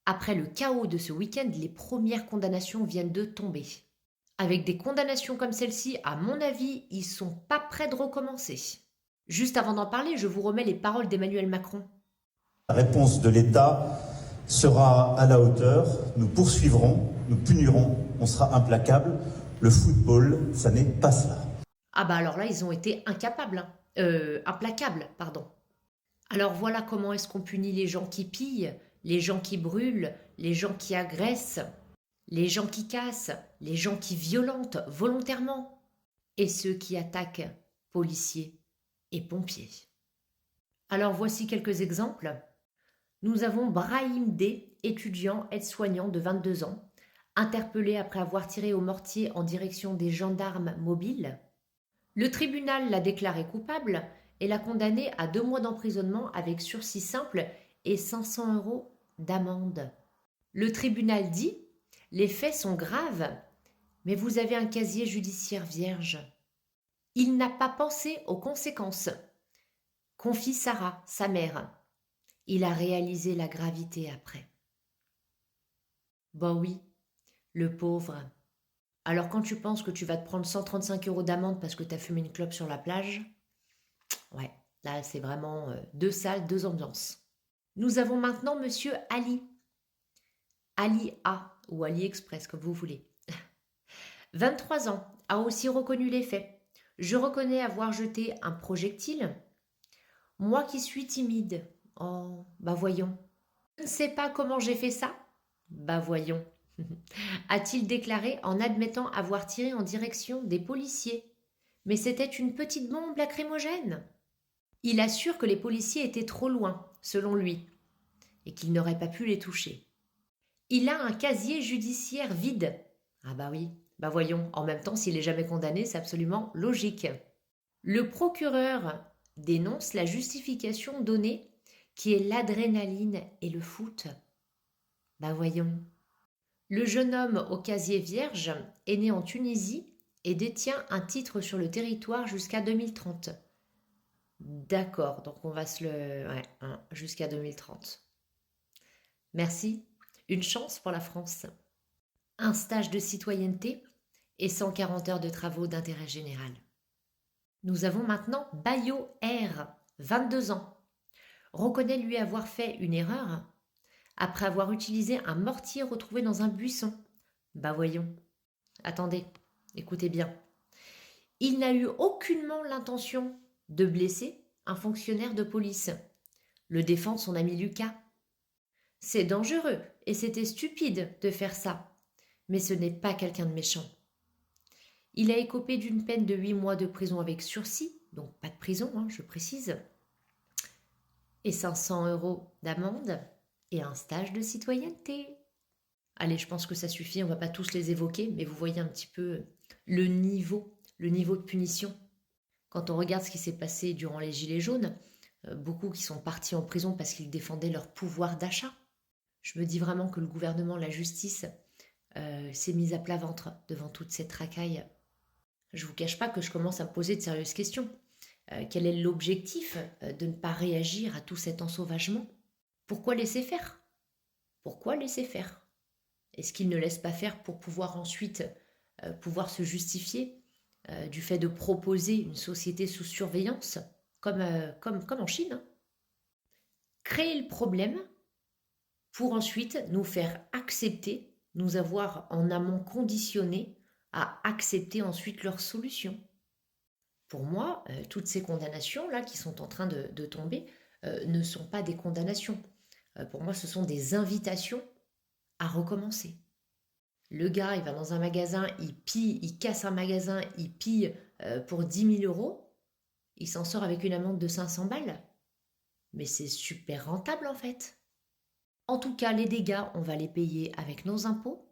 Après le chaos de ce week-end, les premières condamnations viennent de tomber. Avec des condamnations comme celle-ci, à mon avis, ils sont pas prêts de recommencer. Juste avant d'en parler, je vous remets les paroles d'Emmanuel Macron. La réponse de l'État sera à la hauteur. Nous poursuivrons, nous punirons, on sera implacable. Le football, ça n'est pas cela. Ah bah alors là, ils ont été implacables, pardon. Alors voilà comment est-ce qu'on punit les gens qui pillent, les gens qui brûlent, les gens qui agressent, les gens qui cassent, les gens qui violentent volontairement et ceux qui attaquent policiers et pompiers. Alors voici quelques exemples. Nous avons Brahim D, étudiant aide-soignant de 22 ans, interpellé après avoir tiré au mortier en direction des gendarmes mobiles. Le tribunal l'a déclaré coupable et l'a condamné à 2 mois d'emprisonnement avec sursis simple et 500 € d'amende. Le tribunal dit: les faits sont graves, mais vous avez un casier judiciaire vierge. Il n'a pas pensé aux conséquences, confie Sarah, sa mère. Il a réalisé la gravité après. Bon oui, le pauvre. Alors quand tu penses que tu vas te prendre 135 € d'amende parce que tu as fumé une clope sur la plage, ouais, là c'est vraiment 2 salles, 2 ambiances. Nous avons maintenant Monsieur Ali. Ali A, ou Ali Express, comme vous voulez. 23 ans, a aussi reconnu les faits. Je reconnais avoir jeté un projectile. Moi qui suis timide. Oh, bah voyons. Je ne sais pas comment j'ai fait ça. Bah voyons. A-t-il déclaré en admettant avoir tiré en direction des policiers. Mais c'était une petite bombe lacrymogène. Il assure que les policiers étaient trop loin, selon lui, et qu'il n'aurait pas pu les toucher. Il a un casier judiciaire vide. Ah bah oui, bah voyons, en même temps, s'il est jamais condamné, c'est absolument logique. Le procureur dénonce la justification donnée qui est l'adrénaline et le foot. Bah voyons. Le jeune homme au casier vierge est né en Tunisie et détient un titre sur le territoire jusqu'à 2030. D'accord, donc on va se le... Ouais, jusqu'à 2030. Merci. Une chance pour la France. Un stage de citoyenneté et 140 heures de travaux d'intérêt général. Nous avons maintenant Bayo R, 22 ans. Reconnaît lui avoir fait une erreur après avoir utilisé un mortier retrouvé dans un buisson. Bah voyons. Attendez, écoutez bien. Il n'a eu aucunement l'intention de blesser un fonctionnaire de police. Le défend son ami Lucas. C'est dangereux et c'était stupide de faire ça. Mais ce n'est pas quelqu'un de méchant. Il a écopé d'une peine de 8 mois de prison avec sursis, donc pas de prison, je précise, et 500 € d'amende et un stage de citoyenneté. Allez, je pense que ça suffit, on ne va pas tous les évoquer, mais vous voyez un petit peu le niveau de punition. Quand on regarde ce qui s'est passé durant les Gilets jaunes, beaucoup qui sont partis en prison parce qu'ils défendaient leur pouvoir d'achat. Je me dis vraiment que le gouvernement, la justice, s'est mise à plat ventre devant toute cette racaille. Je ne vous cache pas que je commence à me poser de sérieuses questions. Quel est l'objectif de ne pas réagir à tout cet ensauvagement? Pourquoi laisser faire? Pourquoi laisser faire? Est-ce qu'ils ne laissent pas faire pour pouvoir ensuite pouvoir se justifier du fait de proposer une société sous surveillance, comme en Chine? Créer le problème pour ensuite nous faire accepter, nous avoir en amont conditionné à accepter ensuite leurs solutions. Pour moi, toutes ces condamnations-là qui sont en train de tomber ne sont pas des condamnations. Pour moi, ce sont des invitations à recommencer. Le gars, il va dans un magasin, il pille, il casse un magasin, il pille pour 10 000 €. Il s'en sort avec une amende de 500 balles. Mais c'est super rentable en fait. En tout cas, les dégâts, on va les payer avec nos impôts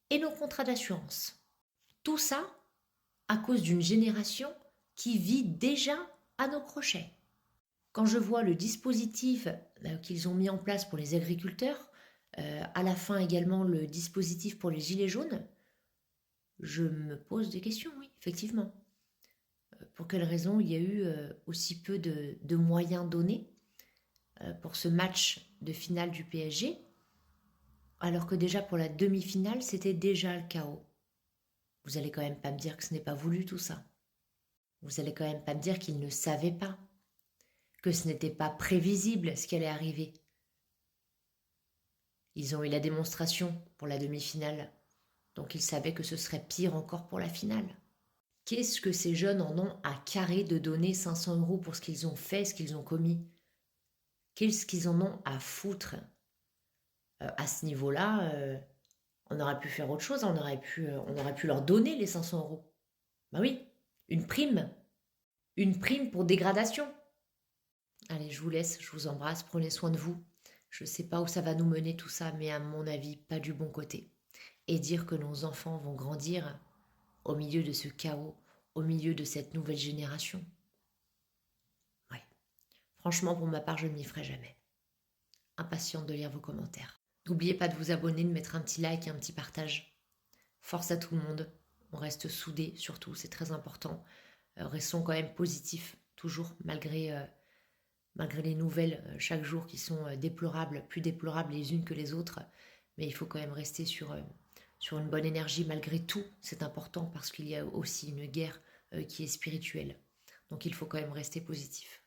et nos contrats d'assurance. Tout ça à cause d'une génération qui vit déjà à nos crochets. Quand je vois le dispositif qu'ils ont mis en place pour les agriculteurs, à la fin également le dispositif pour les gilets jaunes, je me pose des questions, oui, effectivement. Pour quelle raison il y a eu aussi peu de moyens donnés pour ce match de finale du PSG? alors que déjà pour la demi-finale, c'était déjà le chaos. Vous allez quand même pas me dire que ce n'est pas voulu tout ça. Vous allez quand même pas me dire qu'ils ne savaient pas, que ce n'était pas prévisible ce qui allait arriver. Ils ont eu la démonstration pour la demi-finale, donc ils savaient que ce serait pire encore pour la finale. Qu'est-ce que ces jeunes en ont à carrer de donner 500 € pour ce qu'ils ont fait, ce qu'ils ont commis? Qu'est-ce qu'ils en ont à foutre? À ce niveau-là, on aurait pu faire autre chose, on aurait pu leur donner les 500 €. Bah oui, une prime pour dégradation. Allez, je vous laisse, je vous embrasse, prenez soin de vous. Je ne sais pas où ça va nous mener tout ça, mais à mon avis, pas du bon côté. Et dire que nos enfants vont grandir au milieu de ce chaos, au milieu de cette nouvelle génération. Ouais. Franchement, pour ma part, je ne m'y ferai jamais. Impatiente de lire vos commentaires. N'oubliez pas de vous abonner, de mettre un petit like et un petit partage. Force à tout le monde. On reste soudés, surtout, c'est très important. Restons quand même positifs, toujours, malgré les nouvelles chaque jour qui sont déplorables, plus déplorables les unes que les autres. Mais il faut quand même rester sur une bonne énergie malgré tout. C'est important parce qu'il y a aussi une guerre qui est spirituelle. Donc il faut quand même rester positif.